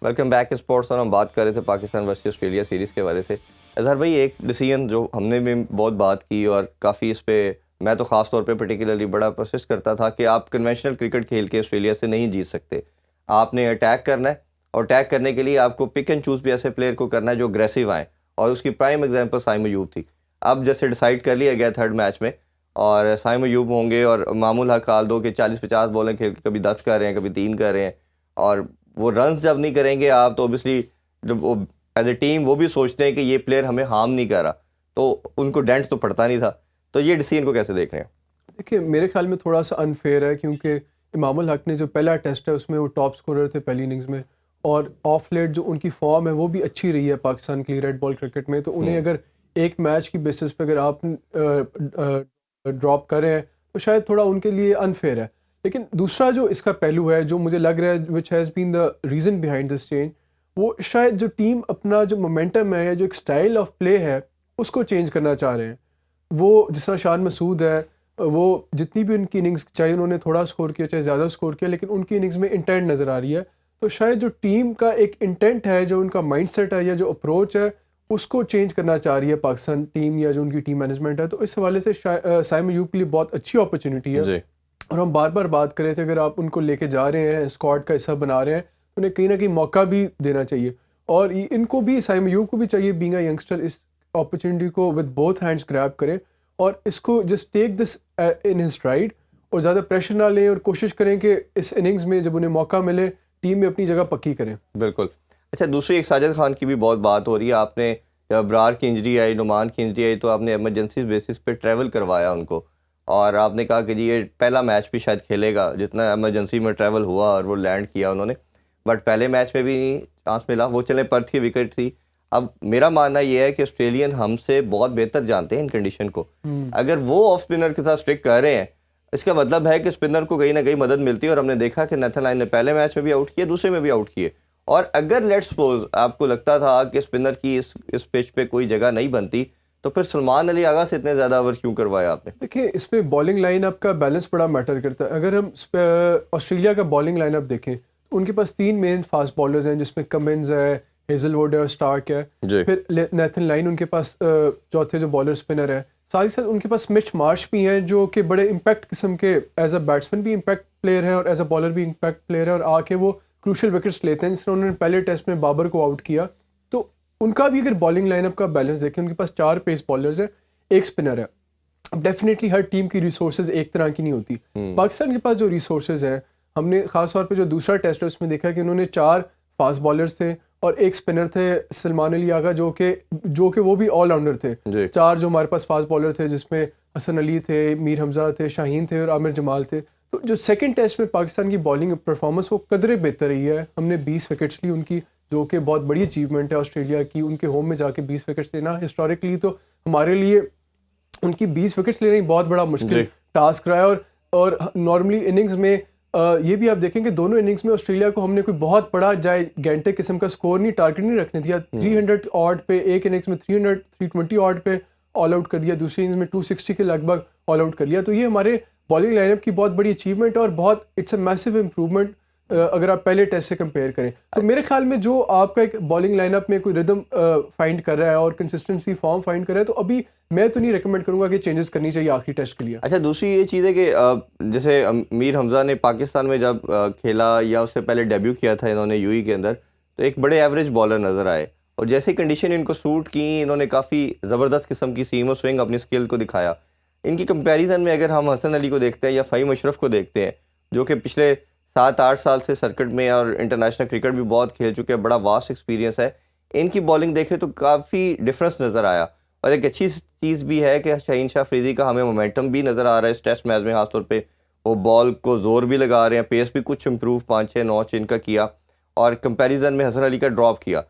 Welcome back sports. और हम बात कर रहे थे पाकिस्तान वर्सेस ऑस्ट्रेलिया सीरीज़ के हवाले से। अजहर भाई, एक डिसीजन जो हमने भी बहुत बात की और काफ़ी इस पे मैं तो ख़ास तौर पे पर्टिकुलरली बड़ा प्रोसेस करता था कि आप कन्वेंशनल क्रिकेट खेल के ऑस्ट्रेलिया से नहीं जीत सकते। आपने अटैक करना है, और अटैक करने के लिए आपको पिक एंड चूज़ भी ऐसे प्लेयर को करना है जो अग्रेसिव आए, और उसकी प्राइम एग्जाम्पल साइम अयूब थी। अब जैसे डिसाइड कर लिया गया थर्ड मैच में, और साइम अयूब होंगे और मामूल हक हाल दो कि 40-50 बॉलें खेल के कभी 10 कर रहे हैं, कभी 3 कर रहे हैं, और वो रन्स जब नहीं करेंगे आप तो ऑब्वियसली जब वो एज ए टीम वो भी सोचते हैं कि ये प्लेयर हमें हार्म नहीं कर रहा, तो उनको डेंट तो पड़ता नहीं था। तो ये डिसीजन को कैसे देख रहे हैं? देखिए मेरे ख्याल में थोड़ा सा अनफेयर है, क्योंकि इमामुल हक ने जो पहला टेस्ट है उसमें वो टॉप स्कोरर थे पहली इनिंग्स में, और ऑफ लेट जो उनकी फॉर्म है वो भी अच्छी रही है पाकिस्तान के लिए रेड बॉल क्रिकेट में। तो उन्हें अगर एक मैच की बेसिस पे अगर आप ड्रॉप कर रहे हैं तो शायद थोड़ा उनके लिए अनफेयर है। लेकिन दूसरा जो इसका पहलू है जो मुझे लग रहा है which has been the reason behind this change, वो शायद जो टीम अपना जो मोमेंटम है या जो एक स्टाइल ऑफ प्ले है उसको चेंज करना चाह रहे हैं। वो जिस तरह शान मसूद है, वो जितनी भी उनकी इनिंग्स, चाहे उन्होंने थोड़ा स्कोर किया चाहे ज़्यादा स्कोर किया, लेकिन उनकी इनिंग्स में इंटेंट नज़र आ रही है। तो शायद जो टीम का एक इंटेंट है, जो उनका माइंडसेट है या जो अप्रोच है, उसको चेंज करना चाह रही है पाकिस्तान टीम या जो उनकी टीम मैनेजमेंट है। तो इस हवाले से साइम अयूब के लिए बहुत अच्छी अपॉर्चुनिटी है। और हम बार बार बात कर रहे थे, अगर आप उनको लेके जा रहे हैं, स्क्वाड का हिस्सा बना रहे हैं, तो उन्हें कहीं ना कहीं मौका भी देना चाहिए। और इनको भी, साइम अयूब को भी चाहिए बीइंग अ यंगस्टर, इस अपॉर्चुनिटी को विद बोथ हैंड्स ग्रैब करें और इसको just take this in his stride और ज़्यादा प्रेशर ना लें और कोशिश करें कि इस इनिंग्स में जब उन्हें मौका मिले टीम में अपनी जगह पक्की करें। बिल्कुल। अच्छा, दूसरी एक साजिद खान की भी बहुत बात हो रही है। आपने जब अब्रार की इंजरी आई, नुमान की इंजरी आई, तो आपने एमरजेंसी बेसिस पे ट्रैवल करवाया उनको, और आपने कहा कि जी ये पहला मैच भी शायद खेलेगा, जितना एमरजेंसी में ट्रैवल हुआ और वो लैंड किया उन्होंने, बट पहले मैच में भी नहीं चांस मिला। वो चले पर्थ की विकेट थी। अब मेरा मानना ये है कि ऑस्ट्रेलियन हमसे बहुत बेहतर जानते हैं इन कंडीशन को। अगर वो ऑफ स्पिनर के साथ स्ट्रिक कर रहे हैं, इसका मतलब है कि स्पिनर को कहीं ना कहीं मदद मिलती है, और हमने देखा कि नेथन लायन ने पहले मैच में भी आउट किए, दूसरे में भी आउट किए। और अगर लेट्स सपोज आपको लगता था कि स्पिनर की इस पिच पे कोई जगह नहीं बनती, तो फिर सलमान अली आगा से इतने ज़्यादा ओवर क्यों करवाया आपने? देखिए, इसमें बॉलिंग लाइनअप का बैलेंस बड़ा मैटर करता है। अगर हम ऑस्ट्रेलिया का बॉलिंग लाइनअप देखें तो उनके पास 3 मेन फास्ट बॉलर्स हैं, जिसमें कमिंस है, हेजलवुड है और स्टार्क है। फिर नेथन लाइन उनके पास चौथे जो बॉलर स्पिनर है। साथ ही साथ उनके पास मिच मार्श भी हैं, जो कि बड़े इम्पैक्ट किस्म के एज अ बैट्समैन भी इम्पैक्ट प्लेयर हैं और एज अ बॉलर भी इम्पैक्ट प्लेयर है, और आके वो क्रूशल विकेट्स लेते हैं, जिसने उन्होंने पहले टेस्ट में बाबर को आउट किया। तो उनका भी अगर बॉलिंग लाइनअप का बैलेंस देखें, उनके पास 4 पेस बॉलर्स हैं, 1 स्पिनर है। अब डेफिनेटली हर टीम की रिसोर्सेज एक तरह की नहीं होती। पाकिस्तान के पास जो रिसोर्सेज हैं, हमने ख़ास तौर पे जो दूसरा टेस्ट है उसमें देखा कि उन्होंने 4 फास्ट बॉलर्स थे और 1 स्पिनर थे, सलमान अली आगा, जो कि वो भी ऑलराउंडर थे। 4 जो हमारे पास फास्ट बॉलर थे, जिसमें हसन अली थे, मीर हमजा थे, शाहीन थे और आमिर जमाल थे। तो जो सेकंड टेस्ट में पाकिस्तान की बॉलिंग परफॉर्मेंस वो कदरे बेहतर रही है। हमने 20 विकेट्स ली उनकी, जो कि बहुत बड़ी अचीवमेंट है ऑस्ट्रेलिया की। उनके होम में जाके 20 विकेट्स लेना हिस्टोरिकली तो हमारे लिए उनकी 20 विकेट्स लेना ही बहुत बड़ा मुश्किल टास्क रहा है। और नॉर्मली इनिंग्स में ये भी आप देखें कि दोनों इनिंग्स में ऑस्ट्रेलिया को हमने कोई बहुत बड़ा जायंटिक किस्म का स्कोर नहीं, टारगेट नहीं रखने दिया। 300 ऑड पे एक इनिंग्स में 320 ऑड पे ऑल आउट कर दिया, दूसरी इनिंग्स में 260 के लगभग ऑल आउट कर लिया। तो ये हमारे बॉलिंग लाइनअप की बहुत बड़ी अचीवमेंट है और बहुत इट्स अ मैसिव इंप्रूवमेंट अगर आप पहले टेस्ट से कंपेयर करें। तो मेरे ख्याल में जो आपका एक बॉलिंग लाइनअप में कोई रिदम फाइंड कर रहा है और कंसिस्टेंसी फॉर्म फाइंड कर रहा है, तो अभी मैं तो नहीं रिकमेंड करूंगा कि चेंजेस करनी चाहिए आखिरी टेस्ट के लिए। अच्छा, दूसरी ये चीज़ है कि जैसे मीर हमजा ने पाकिस्तान में जब खेला या उससे पहले डेब्यू किया था इन्होंने यूई के अंदर, तो एक बड़े एवरेज बॉलर नज़र आए, और जैसे कंडीशन इनको सूट की, इन्होंने काफ़ी ज़बरदस्त किस्म की सीम और स्विंग अपनी स्किल को दिखाया। इनकी कंपैरिजन में अगर हम हसन अली को देखते हैं या फ़हीम अशरफ को देखते हैं, जो कि पिछले 7-8 साल से सर्किट में और इंटरनेशनल क्रिकेट भी बहुत खेल चुके हैं, बड़ा वास्ट एक्सपीरियंस है, इनकी बॉलिंग देखें तो काफ़ी डिफरेंस नज़र आया। और एक अच्छी चीज़ भी है कि शाहीन शाह अफरीदी का हमें मोमेंटम भी नज़र आ रहा है इस टेस्ट मैच में, खासतौर पे वो बॉल को ज़ोर भी लगा रहे हैं, पेस भी कुछ इम्प्रूव 5-6 नॉच इनका किया, और कंपैरिजन में हसन अली का ड्रॉप किया।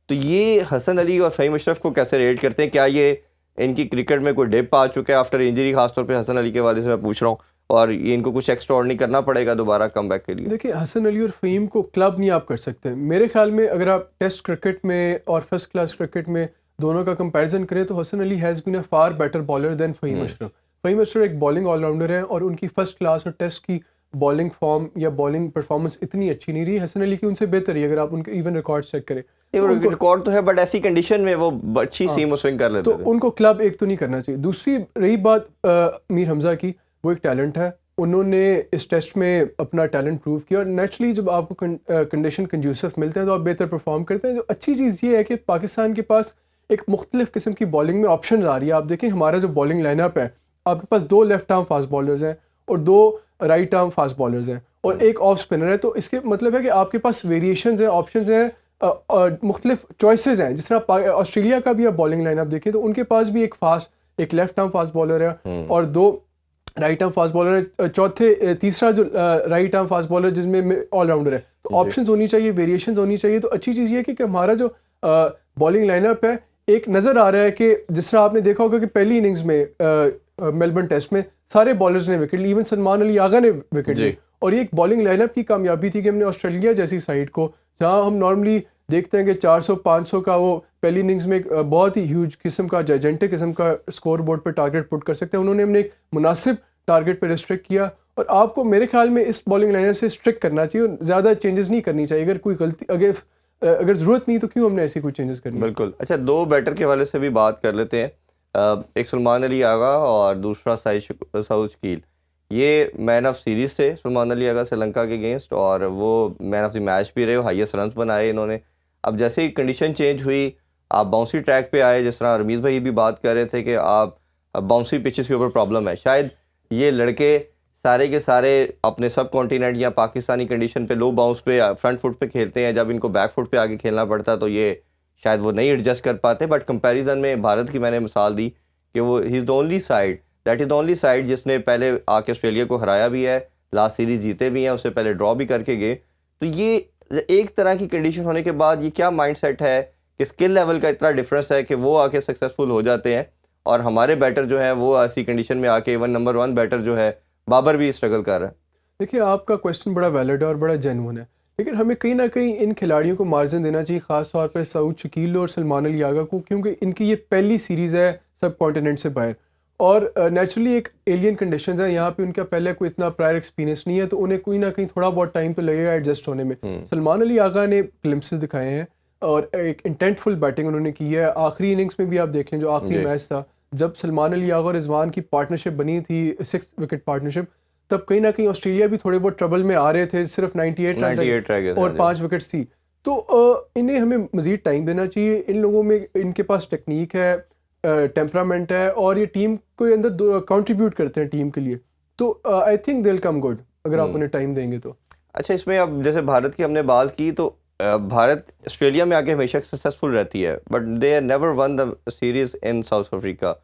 तो ये हसन अली और फ़हीम अशरफ को कैसे रेट करते हैं? क्या ये इनकी क्रिकेट में कोई डिप आ चुका है आफ्टर इंजरी? खासतौर पे हसन अली के वाले से मैं पूछ रहा हूँ, और ये इनको कुछ एक्स्ट्रा ऑर्डिनरी करना पड़ेगा दोबारा कमबैक के लिए? देखिए, हसन अली और फ़हीम को क्लब नहीं आप कर सकते। मेरे ख्याल में अगर आप टेस्ट क्रिकेट में और फर्स्ट क्लास क्रिकेट में दोनों का कंपैरिजन करें, तो Hasan Ali has been a far better bowler than Fahim Ashraf. Fahim Ashraf एक बॉलिंग ऑलराउंडर है और उनकी फर्स्ट क्लास और टेस्ट की बॉलिंग फॉर्म या बॉलिंग परफॉर्मेंस इतनी अच्छी नहीं रही। हसन अली की उनसे बेहतर है अगर आप उनके इवन रिकॉर्ड चेक करें। रिकॉर्ड तो है, बट ऐसी कंडीशन में वो अच्छी सीम और स्विंग कर लेते तो थे। उनको क्लब एक तो नहीं करना चाहिए। दूसरी रही बात मीर हमजा की, वो एक टैलेंट है, उन्होंने इस टेस्ट में अपना टैलेंट प्रूव किया, और नेचुरली जब आपको कंडीशन कंड्यूसिव मिलते हैं तो आप बेहतर परफॉर्म करते हैं। जो अच्छी चीज़ ये है कि पाकिस्तान के पास एक मुख्तलिफ किस्म की बॉलिंग में ऑप्शन आ रही है। आप देखें हमारा जो बॉलिंग लाइनअप है, आपके पास 2 लेफ्ट आर्म फास्ट बॉलर्स हैं और 2 राइट आर्म फास्ट बॉलर्स हैं और एक ऑफ स्पिनर है। तो इसके मतलब है कि आपके पास वेरिएशंस हैं, ऑप्शंस हैं, मुख्तलिफ चॉइसेस हैं। जिस तरह ऑस्ट्रेलिया का भी आप बॉलिंग लाइनअप देखें तो उनके पास भी एक लेफ्ट आर्म फास्ट बॉलर है और 2 राइट आर्म फास्ट बॉलर है, तीसरा जो राइट आर्म फास्ट बॉलर जिसमें ऑलराउंडर है। तो ऑप्शंस होनी चाहिए, वेरिएशंस होनी चाहिए। तो अच्छी चीज़ ये है कि हमारा जो बॉलिंग लाइनअप है, एक नज़र आ रहा है कि जिस तरह आपने देखा होगा कि पहली इनिंग्स में मेलबर्न टेस्ट में सारे बॉलर्स ने विकेट ली, इवन सलमान अली आगा ने विकेट ली, और ये एक बॉलिंग लाइनअप की कामयाबी थी कि हमने ऑस्ट्रेलिया जैसी साइड को, जहाँ हम नॉर्मली देखते हैं कि 400-500 का वो पहली इनिंग्स में बहुत ही ह्यूज किस्म का जायजेंटिक किस्म का स्कोर बोर्ड पर टारगेट पुट कर सकते हैं, उन्होंने हमने एक मुनासिब टारगेट पर रिस्ट्रिक्ट किया। और आपको मेरे ख्याल में इस बॉलिंग लाइनअप से स्ट्रिक्ट करना चाहिए और ज़्यादा चेंजेस नहीं करनी चाहिए। अगर कोई गलती अगर ज़रूरत नहीं तो क्यों हमने ऐसी कोई चेंजेस करनी? बिल्कुल। अच्छा, 2 बैटर के हवाले से भी बात कर लेते हैं। एक सलमान अली आगा और दूसरा सऊद शकील। ये मैन ऑफ सीरीज़ थे सलमान अली आगा श्रीलंका के अगेंस्ट, और वो मैन ऑफ द मैच भी रहे, हाईएस्ट रन्स बनाए इन्होंने। अब जैसे ही कंडीशन चेंज हुई, आप बाउंसी ट्रैक पे आए, जिस तरह रमीज़ भाई भी बात कर रहे थे कि आप बाउंसी पिचेस के ऊपर प्रॉब्लम है, शायद ये लड़के सारे के सारे अपने सब कॉन्टिनेंट या पाकिस्तानी कंडीशन पे लो बाउंस पे फ्रंट फुट पे खेलते हैं, जब इनको बैक फुट पे आगे खेलना पड़ता तो ये शायद वो नहीं एडजस्ट कर पाते। बट कंपैरिजन में भारत की मैंने मिसाल दी कि वो he is the only side, that is the only side जिसने पहले आके ऑस्ट्रेलिया को हराया भी है, लास्ट सीरीज़ जीते भी हैं, उससे पहले ड्रॉ भी करके गए। तो ये एक तरह की कंडीशन होने के बाद ये क्या माइंडसेट है कि स्किल लेवल का इतना डिफरेंस है कि वो आके सक्सेसफुल हो जाते हैं और हमारे बैटर जो है वो ऐसी कंडीशन में आके इवन नंबर 1 बैटर जो है बाबर भी स्ट्रगल कर रहा है। देखिए, आपका क्वेश्चन बड़ा वैलिड है और बड़ा जेन्युइन है, लेकिन हमें कहीं ना कहीं इन खिलाड़ियों को मार्जिन देना चाहिए, ख़ास तौर पे सऊद शकील और सलमान अली आगा को, क्योंकि इनकी ये पहली सीरीज़ है सब कॉन्टिनेंट से बाहर और नेचुरली एक एलियन कंडीशंस है यहाँ पे, उनका पहले कोई इतना प्रायर एक्सपीरियंस नहीं है, तो उन्हें कोई ना कहीं थोड़ा बहुत टाइम तो लगेगा एडजस्ट होने में। सलमान अली आगा ने ग्लिम्पसेस दिखाए हैं और एक इंटेंटफुल बैटिंग उन्होंने की है। आखिरी इनिंग्स में भी आप देख लें, जो आखिरी मैच था जब सलमान अली आगा और रिजवान की पार्टनरशिप बनी थी, 6 विकेट पार्टनरशिप, तब कहीं ना कहीं ऑस्ट्रेलिया भी थोड़े बहुत ट्रबल में आ रहे थे, सिर्फ 98 रह गए और 5 विकेट्स थी। तो इन्हें हमें मज़ीद टाइम देना चाहिए। इन लोगों में, इनके पास टेक्निक है, टेम्परामेंट है और ये टीम के अंदर कंट्रीब्यूट करते हैं टीम के लिए, तो I think they will come good अगर आप उन्हें टाइम देंगे तो। अच्छा, इसमें अब जैसे भारत की हमने बात की तो भारत ऑस्ट्रेलिया में आके हमेशा सक्सेसफुल रहती है, but they never won the series in south Africa.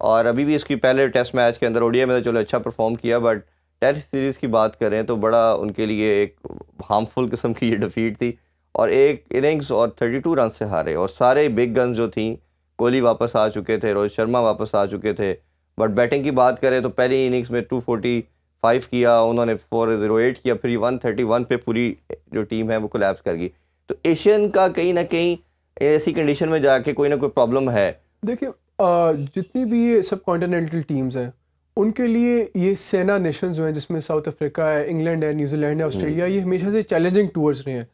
और अभी भी इसकी पहले टेस्ट मैच के अंदर ओडीआई में तो चलो अच्छा परफॉर्म किया, बट टेस्ट सीरीज़ की बात करें तो बड़ा उनके लिए एक हार्मफुल किस्म की ये डिफीट थी और एक इनिंग्स और 32 रन से हारे। और सारे बिग गन्स जो थी, कोहली वापस आ चुके थे, रोहित शर्मा वापस आ चुके थे, बट बैटिंग की बात करें तो पहली इनिंग्स में 245 किया उन्होंने, 408 किया, फिर 131 पे पूरी जो टीम है वो कोलैप्स कर गई। तो एशियन का कहीं ना कहीं ऐसी कंडीशन में जाके कोई ना कोई प्रॉब्लम है। देखिए, जितनी भी ये सब कॉन्टिनेंटल टीम्स हैं उनके लिए ये सेना नेशंस जो हैं, जिसमें साउथ अफ्रीका है, इंग्लैंड है, न्यूजीलैंड है, ऑस्ट्रेलिया, ये हमेशा से चैलेंजिंग टूर्स रहे हैं।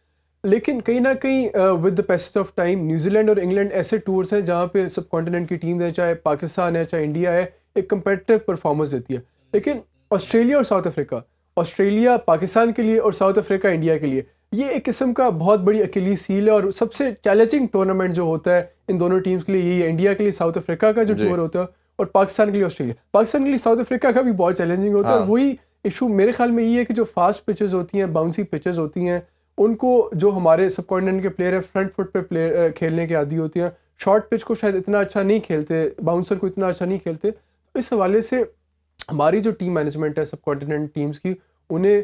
लेकिन कहीं ना कहीं with the passage of time New Zealand और इंग्लैंड ऐसे टूर्स हैं जहाँ पे सब कॉन्टिनेंट की टीम्स हैं, चाहे पाकिस्तान है चाहे इंडिया है, एक कंपेटिटिव परफॉर्मेंस देती है। लेकिन ऑस्ट्रेलिया और साउथ अफ्रीका, ऑस्ट्रेलिया पाकिस्तान के लिए और साउथ अफ्रीका इंडिया के लिए, ये एक किस्म का बहुत बड़ी अकेली सील है और सबसे चैलेंजिंग टूर्नामेंट जो होता है इन दोनों टीम्स के लिए यही है। इंडिया के लिए साउथ अफ्रीका का जो टूर होता है और पाकिस्तान के लिए ऑस्ट्रेलिया, पाकिस्तान के लिए साउथ अफ्रीका का भी बहुत चैलेंजिंग होता है। और वही इशू मेरे ख्याल में ये है कि जो फास्ट पिचेस होती हैं, बाउंसी पिचेस होती हैं, उनको जो हमारे सब कॉन्टिनेंट के प्लेयर हैं फ्रंट फुट पे प्लेयर खेलने के आदी होती हैं, शॉर्ट पिच को शायद इतना अच्छा नहीं खेलते, बाउंसर को इतना अच्छा नहीं खेलते। तो इस हवाले से हमारी जो टीम मैनेजमेंट है सब कॉन्टिनेंट टीम्स की, उन्हें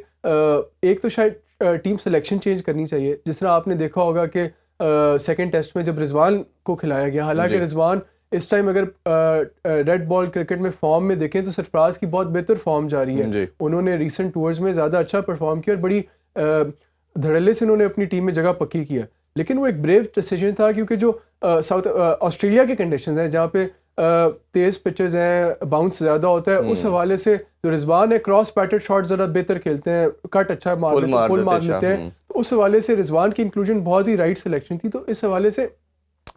एक तो शायद टीम सिलेक्शन चेंज करनी चाहिए। जिस तरह आपने देखा होगा कि सेकंड टेस्ट में जब रिजवान को खिलाया गया, हालांकि रिजवान इस टाइम अगर रेड बॉल क्रिकेट में फॉर्म में देखें तो सरफराज की बहुत बेहतर फॉर्म जारी है। उन्होंने रीसेंट टूर्स में ज़्यादा अच्छा परफॉर्म किया और बड़ी धड़ल्ले से उन्होंने अपनी टीम में जगह पक्की किया। लेकिन वो एक ब्रेव डिसीजन था, क्योंकि जो साउथ ऑस्ट्रेलिया के कंडीशंस हैं जहाँ पे तेज़ पिचेस हैं, बाउंस ज़्यादा होता है, उस हवाले से जो रिजवान है क्रॉस बैटेड शॉट ज़रा बेहतर खेलते हैं, कट अच्छा पुल मार लेते हैं, तो उस हवाले से रिजवान की इंक्लूजन बहुत ही राइट सिलेक्शन थी। तो इस हवाले से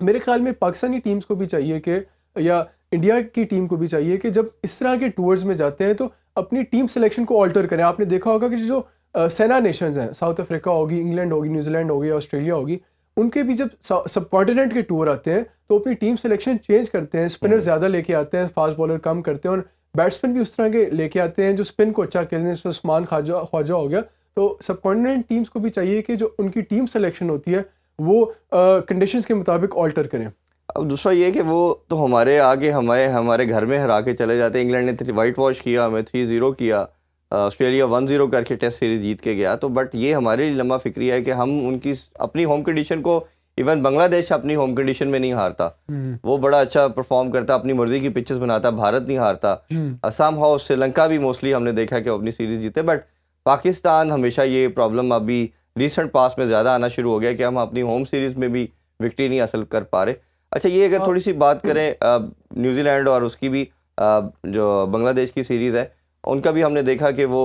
मेरे ख्याल में पाकिस्तानी टीम्स को भी चाहिए कि, या इंडिया की टीम को भी चाहिए कि जब इस तरह के टूर्स में जाते हैं तो अपनी टीम सिलेक्शन को ऑल्टर करें। आपने देखा होगा कि जो सेना नेशंस हैं, साउथ अफ्रीका होगी, इंग्लैंड होगी, न्यूजीलैंड होगी, ऑस्ट्रेलिया होगी, उनके भी जब सब कॉन्टिनेंट के टूर आते हैं तो अपनी टीम सिलेक्शन चेंज करते हैं, स्पिनर ज़्यादा लेके आते हैं, फास्ट बॉलर कम करते हैं और बैट्समैन भी उस तरह के लेके आते हैं जो स्पिन को अच्छा खेलने, जैसे उस्मान ख्वाजा हो गया। तो सब कॉन्टिनेंट टीम्स को भी चाहिए कि जो उनकी टीम सिलेक्शन होती है वो कंडीशंस के मुताबिक ऑल्टर करें। अब दूसरा ये कि वो तो हमारे आगे हमारे घर में हरा के चले जाते हैं। इंग्लैंड ने वाइट वॉश किया, हमें 3-0 किया, ऑस्ट्रेलिया 1-0 करके टेस्ट सीरीज जीत के गया। तो बट ये हमारे लिए लम्हा फिक्री है कि हम उनकी अपनी होम कंडीशन को, इवन बांग्लादेश अपनी होम कंडीशन में नहीं हारता, वो बड़ा अच्छा परफॉर्म करता, अपनी मर्जी की पिचेस बनाता, भारत नहीं हारता। असम हाउ श्रीलंका भी मोस्टली हमने देखा कि अपनी सीरीज जीते, बट पाकिस्तान हमेशा ये प्रॉब्लम अभी रिसेंट पास में ज़्यादा आना शुरू हो गया कि हम अपनी होम सीरीज़ में भी विक्ट्री नहीं हासिल कर पा रहे। अच्छा, ये अगर थोड़ी सी बात करें न्यूजीलैंड और उसकी भी जो बांग्लादेश की सीरीज़ है, उनका भी हमने देखा कि वो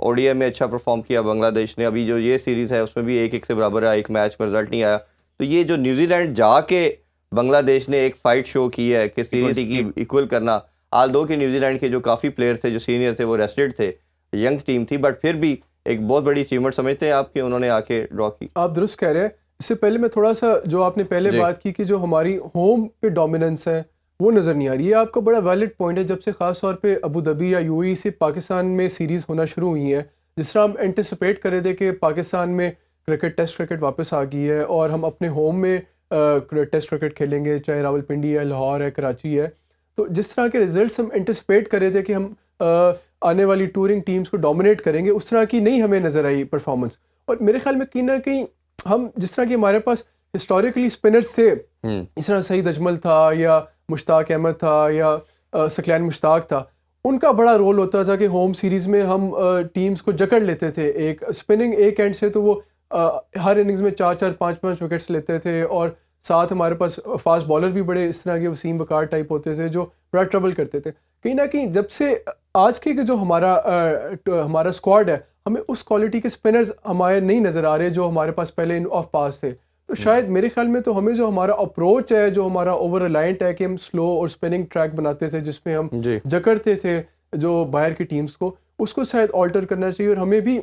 ओडीआई में अच्छा परफॉर्म किया बांग्लादेश ने। अभी जो ये सीरीज़ है उसमें भी 1-1 से बराबर है, एक मैच में रिजल्ट नहीं आया। तो ये जो न्यूजीलैंड जाके बांग्लादेश ने एक फ़ाइट शो की है कि सीरीज की इक्वल करना, आल दो कि न्यूजीलैंड के जो काफ़ी प्लेयर थे, जो सीनियर थे, वो रेस्टेड थे, यंग टीम थी, बट फिर भी एक बहुत बड़ी अचीवमेंट समझते हैं आपके उन्होंने आके ड्रॉ की। आप दुरुस्त कह रहे हैं। इससे पहले मैं थोड़ा सा, जो आपने पहले बात की कि जो हमारी होम पे डोमिनेंस है वो नज़र नहीं आ रही है। आपका बड़ा वैलिड पॉइंट है, जब से ख़ास तौर पे अबू धाबी या यूएई से पाकिस्तान में सीरीज़ होना शुरू हुई हैं, जिस तरह हम एंटिसिपेट कर रहे थे कि पाकिस्तान में क्रिकेट टेस्ट क्रिकेट वापस आ गई है और हम अपने होम में टेस्ट क्रिकेट खेलेंगे, चाहे रावलपिंडी है, लाहौर है, कराची है। तो जिस तरह के रिजल्ट्स हम एंटिसिपेट कर रहे थे कि हम आने वाली टूरिंग टीम्स को डोमिनेट करेंगे, उस तरह की नहीं हमें नज़र आई परफॉर्मेंस। और मेरे ख्याल में कहीं ना कहीं हम जिस तरह के हमारे पास हिस्टोरिकली स्पिनर्स थे, इस तरह सईद अजमल था या मुश्ताक अहमद था या सकलैन मुश्ताक था, उनका बड़ा रोल होता था कि होम सीरीज़ में हम टीम्स को जकड़ लेते थे। एक स्पिनिंग एक एंड से तो वो हर इनिंग्स में 4-4 5-5 विकेट्स लेते थे और साथ हमारे पास फास्ट बॉलर भी बड़े इस तरह के वसीम वकार टाइप होते थे जो बड़ा ट्रबल करते थे। कहीं ना कहीं जब से आज के जो हमारा स्क्वाड है, हमें उस क्वालिटी के स्पिनर्स हमारे नहीं नज़र आ रहे जो हमारे पास पहले इन ऑफ पास थे। तो शायद मेरे ख्याल में तो हमें जो हमारा अप्रोच है, जो हमारा ओवर रिलायंट है कि हम स्लो और स्पिनिंग ट्रैक बनाते थे जिसमें हम जकड़ते थे जो बाहर की टीम्स को, उसको शायद ऑल्टर करना चाहिए। और हमें भी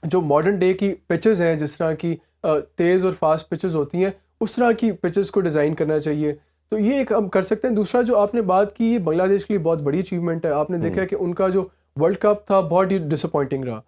जो मॉडर्न डे की पिचेस हैं, जिस तरह की तेज़ और फास्ट पिचेस होती हैं, उस तरह की पिचेस को डिज़ाइन करना चाहिए। तो ये एक हम कर सकते हैं। दूसरा जो आपने बात की, ये बांग्लादेश के लिए बहुत बड़ी अचीवमेंट है। आपने देखा है कि उनका जो वर्ल्ड कप था बहुत ही डिसअपॉइंटिंग रहा,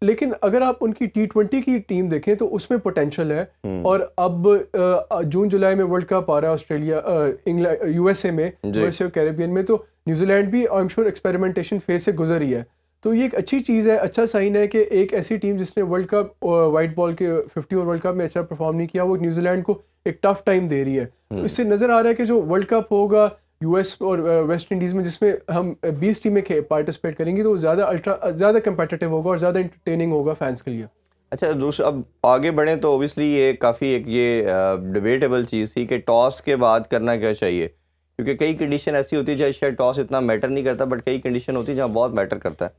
लेकिन अगर आप उनकी T20 की टीम देखें तो उसमें पोटेंशियल है। और अब जून जुलाई में वर्ल्ड कप आ रहा है ऑस्ट्रेलिया, इंग्लैंड, यूएसए में, यूएसए कैरेबियन में, तो न्यूजीलैंड भी I am sure experimentation phase से गुजर रही है। तो ये एक अच्छी चीज़ है, अच्छा साइन है कि एक ऐसी टीम जिसने वर्ल्ड कप वाइट बॉल के 50 ओवर वर्ल्ड कप में अच्छा परफॉर्म नहीं किया, वो न्यूजीलैंड को एक टफ टाइम दे रही है। तो इससे नज़र आ रहा है कि जो वर्ल्ड कप होगा यूएस और वेस्ट इंडीज़ में, जिसमें हम 20 टीमें पार्टिसिपेट करेंगी, तो वो ज़्यादा कंपेटिटिव होगा और ज़्यादा इंटरटेनिंग होगा फैंस के लिए। अच्छा, दूसरा अब आगे बढ़ें तो ओबियसली ये काफ़ी एक ये डिबेटेबल चीज़ थी कि टॉस के बाद करना क्या चाहिए, क्योंकि कई कंडीशन ऐसी होती है जहाँ शायद टॉस इतना मैटर नहीं करता, बट कई कंडीशन होती है जहाँ बहुत मैटर करता है।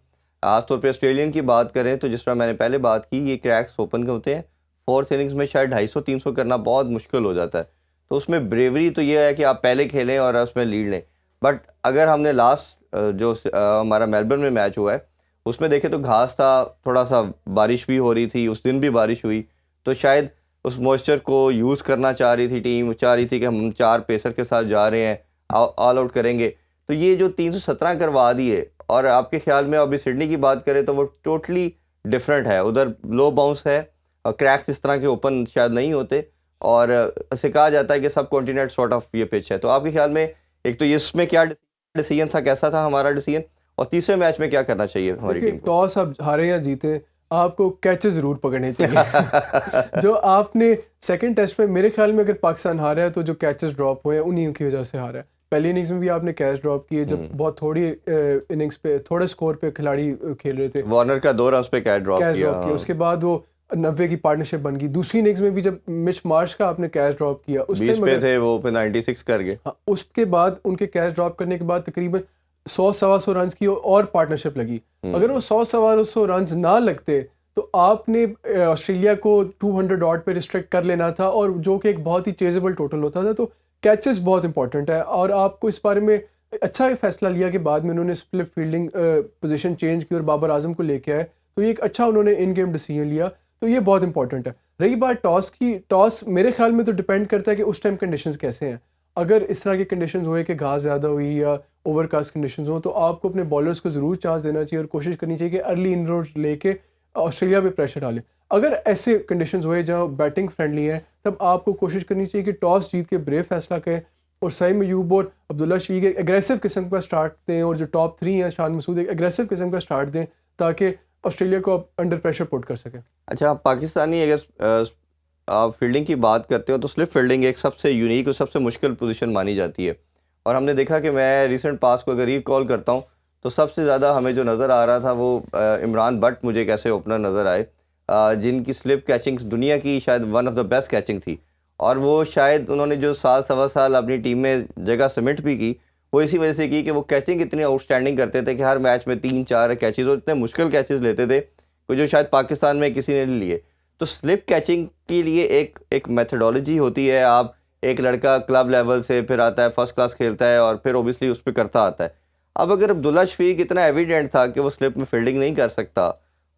खासतौर पे ऑस्ट्रेलियन की बात करें तो जिस तरह मैंने पहले बात की, ये क्रैक्स ओपन के होते हैं, फोर्थ इनिंग्स में शायद 250-300 करना बहुत मुश्किल हो जाता है। तो उसमें ब्रेवरी तो ये है कि आप पहले खेलें और उसमें लीड लें। बट अगर हमने लास्ट जो हमारा मेलबर्न में मैच हुआ है उसमें देखें तो घास था, थोड़ा सा बारिश भी हो रही थी, उस दिन भी बारिश हुई, तो शायद उस मॉइस्चर को यूज़ करना चाह रही थी टीम, चाह रही थी कि हम 4 पेसर के साथ जा रहे हैं, ऑल आउट करेंगे। तो ये जो 317 करवा दिए, और आपके ख्याल में अभी सिडनी की बात करें तो वो टोटली डिफरेंट है, उधर लो बाउंस है, क्रैक्स इस तरह के ओपन शायद नहीं होते, और ऐसे कहा जाता है कि सब कॉन्टिनेंट सॉर्ट ऑफ ये पिच है। तो आपके ख्याल में एक तो ये इसमें क्या डिसीजन था, कैसा था हमारा डिसीजन, और तीसरे मैच में क्या करना चाहिए हमारी टीम को? टॉस आप हारे या जीते, आपको कैचेस ज़रूर पकड़ने चाहिए। जो आपने सेकंड टेस्ट में, मेरे ख्याल में अगर पाकिस्तान हारा है तो जो कैचेस ड्रॉप हुए हैं उन्हीं की वजह से हारा है। पहली इनिंग्स में भी आपने कैच ड्रॉप किए जब बहुत थोड़ी इनिंग्स पे, थोड़े स्कोर पे खिलाड़ी खेल रहे थे। वार्नर का 2 रन्स पे कैच ड्रॉप किया। उसके बाद वो 90 की पार्टनरशिप बन गई। दूसरी इनिंग्स में भी जब मिच मार्श का आपने कैच ड्रॉप किया, उस 20 पे थे वो, पे 96 कर गए। उसके बाद उनके कैच ड्रॉप करने के बाद तकरीबन 100-125 रन की और पार्टनरशिप लगी। अगर वो 100-125 रन ना लगते तो आपने ऑस्ट्रेलिया को 200 डॉट पे रिस्ट्रिक्ट कर लेना था, और जो कि एक बहुत ही चेजेबल टोटल होता था। तो कैचेस बहुत इंपॉर्टेंट है, और आपको इस बारे में अच्छा फैसला लिया कि बाद में उन्होंने स्प्लिट फील्डिंग पोजीशन चेंज की और बाबर आजम को लेके आए, तो ये एक अच्छा उन्होंने इन गेम डिसीजन लिया। तो ये बहुत इंपॉर्टेंट है। रही बात टॉस की, टॉस मेरे ख्याल में तो डिपेंड करता है कि उस टाइम कंडीशंस कैसे हैं। अगर इस तरह की कंडीशंस हुए कि घास ज़्यादा हुई या ओवरकास्ट कंडीशंस हो, तो आपको अपने बॉलर्स को ज़रूर चांस देना चाहिए और कोशिश करनी चाहिए कि अर्ली इनरोड लेके ऑस्ट्रेलिया पे प्रेशर डालें। अगर ऐसे कंडीशंस हुए जहाँ बैटिंग फ्रेंडली है, तब आपको कोशिश करनी चाहिए कि टॉस जीत के ब्रेव फैसला करें और साइम अयूब और अब्दुल्ला शफीक एक एग्रेसिव किस्म का स्टार्ट दें, और जो टॉप 3 हैं शान मसूद एक एग्रेसिव किस्म का स्टार्ट दें ताकि ऑस्ट्रेलिया को अंडर प्रेशर पुट कर सकें। अच्छा, पाकिस्तानी अगर आप फील्डिंग की बात करते हो तो स्लिप फील्डिंग एक सबसे यूनिक और सबसे मुश्किल पोजीशन मानी जाती है, और हमने देखा कि मैं रिसेंट पास को अगर रिकॉल करता हूँ तो सबसे ज़्यादा हमें जो नज़र आ रहा था वो इमरान भट्ट मुझे एक ऐसे ओपनर नज़र आए जिनकी स्लिप कैचिंग दुनिया की शायद one of the best catching थी, और वो शायद उन्होंने जो 7-7 साल अपनी टीम में जगह समिट भी की, वो इसी वजह से की कि वो कैचिंग इतनी आउटस्टैंडिंग करते थे कि हर मैच में 3-4 कैचेज़, और इतने मुश्किल कैचेज़ लेते थे जो शायद पाकिस्तान में किसी ने नहीं लिए। तो स्लिप कैचिंग के लिए एक मेथडोलॉजी होती है। आप एक लड़का क्लब लेवल से फिर आता है, फर्स्ट क्लास खेलता है, और फिर ओबियसली उस पर करता आता है। अब अगर अब्दुल्ला शफीक इतना एविडेंट था कि वो स्लिप में फील्डिंग नहीं कर सकता,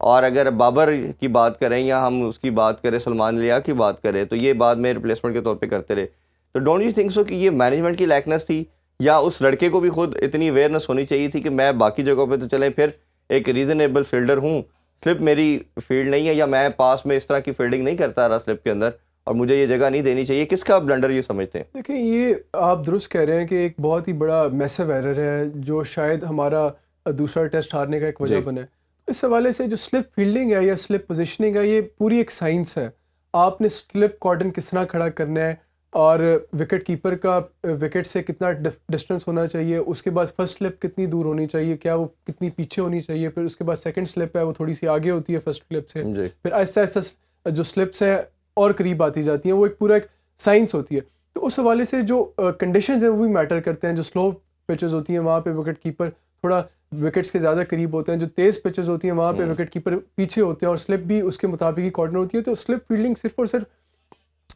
और अगर बाबर की बात करें या हम उसकी बात करें, सलमान लिया की बात करें, तो ये बाद में रिप्लेसमेंट के तौर पे करते रहे, तो डोंट यू थिंक सो कि ये मैनेजमेंट की लैकनेस थी या उस लड़के को भी खुद इतनी अवेयरनेस होनी चाहिए थी कि मैं बाकी जगहों पे तो चलें फिर एक रीज़नेबल फील्डर हूँ, स्लिप मेरी फील्ड नहीं है, या मैं पास में इस तरह की फील्डिंग नहीं करता रहा स्लिप के अंदर और मुझे ये जगह नहीं देनी चाहिए। किसका ब्लंडर ये समझते हैं? देखिए, ये आप दुरुस्त कह रहे हैं कि एक बहुत ही बड़ा मैसिव एरर है जो शायद हमारा दूसरा टेस्ट हारने का एक वजह जी। बने। इस हवाले से जो स्लिप फील्डिंग है या स्लिप पोजीशनिंग है, ये पूरी एक साइंस है। आपने स्लिप कॉर्डन किस तरह खड़ा करना है और विकेट कीपर का विकेट से कितना डिस्टेंस होना चाहिए, उसके बाद फर्स्ट स्लिप कितनी दूर होनी चाहिए, क्या वो कितनी पीछे होनी चाहिए, फिर उसके बाद सेकंड स्लिप है वो थोड़ी सी आगे होती है फर्स्ट स्लिप से, जी। फिर आहिस्ता आहिस्ता जो स्लिप्स हैं और करीब आती जाती हैं। वो एक पूरा एक साइंस होती है। तो उस हवाले से जो कंडीशंस हैं वो भी मैटर करते हैं। जो स्लो पिचेस होती हैं वहाँ पे विकेट कीपर थोड़ा विकेट्स के ज़्यादा करीब होते हैं, जो तेज़ पिचेस होती हैं वहाँ पे विकेट कीपर पीछे होते हैं और स्लिप भी उसके मुताबिक ही कॉर्नर होती है। तो स्लिप फील्डिंग सिर्फ और सिर्फ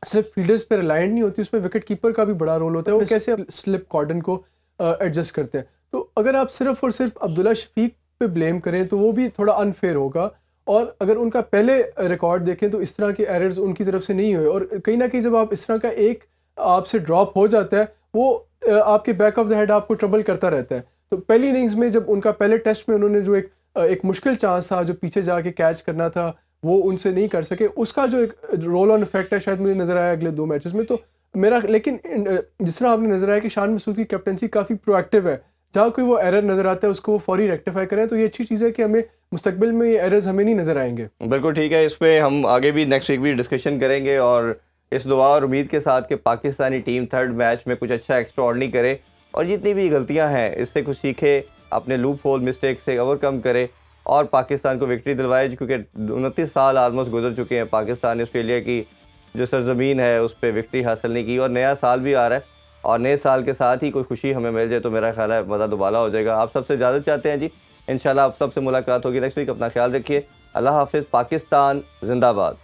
स्लिप फील्डर्स पे रिलायंट नहीं होती, उसमें विकेट कीपर का भी बड़ा रोल होता है, वो कैसे स्लिप कॉर्डन को एडजस्ट करते हैं। तो अगर आप सिर्फ और सिर्फ अब्दुल्ला शफीक पे ब्लेम करें तो वो भी थोड़ा अनफेयर होगा। और अगर उनका पहले रिकॉर्ड देखें तो इस तरह के एरर्स उनकी तरफ से नहीं हुए, और कहीं ना कहीं जब आप इस तरह का एक आपसे ड्रॉप हो जाता है वो आपके बैक ऑफ द हेड आपको ट्रबल करता रहता है। तो पहली इनिंग्स में जब उनका पहले टेस्ट में उन्होंने जो एक मुश्किल चांस था जो पीछे जाके कैच करना था वो उनसे नहीं कर सके, उसका जो एक रोल ऑन इफेक्ट है शायद मुझे नज़र आया अगले 2 मैचेस में। तो मेरा लेकिन जिस तरह आपने नज़र आया कि शान मसूद की कैप्टनसी काफ़ी प्रोएक्टिव है, जहाँ कोई वो एरर नज़र आता है उसको वो फौरी रेक्टिफाई करें, तो ये अच्छी चीज़ है कि हमें मुस्तकबिल में ये एरर्स हमें नहीं नज़र आएंगे। बिल्कुल ठीक है, इस पे हम आगे भी नेक्स्ट वीक भी डिस्कशन करेंगे और इस दुआ और उम्मीद के साथ कि पाकिस्तानी टीम थर्ड मैच में कुछ अच्छा एक्स्ट्राऑर्डिनरी करे और जितनी भी गलतियां हैं इससे कुछ सीखे, अपने लूप होल मिस्टेक से ओवरकम करे और पाकिस्तान को विक्ट्री दिलवाए, क्योंकि 29 साल आलमोस्ट गुजर चुके हैं पाकिस्तान ने ऑस्ट्रेलिया की जो सरजमीन है उस पर विक्ट्री हासिल नहीं की और नया साल भी आ रहा है और नए साल के साथ ही कोई खुशी हमें मिल जाए तो मेरा ख्याल है मज़ा दुबाला हो जाएगा। आप सबसे इजाज़त चाहते हैं जी, इंशाल्लाह आप सबसे मुलाकात होगी नेक्स्ट वीक। अपना ख्याल रखिए, अल्लाह हाफिज़, पाकिस्तान जिंदाबाद।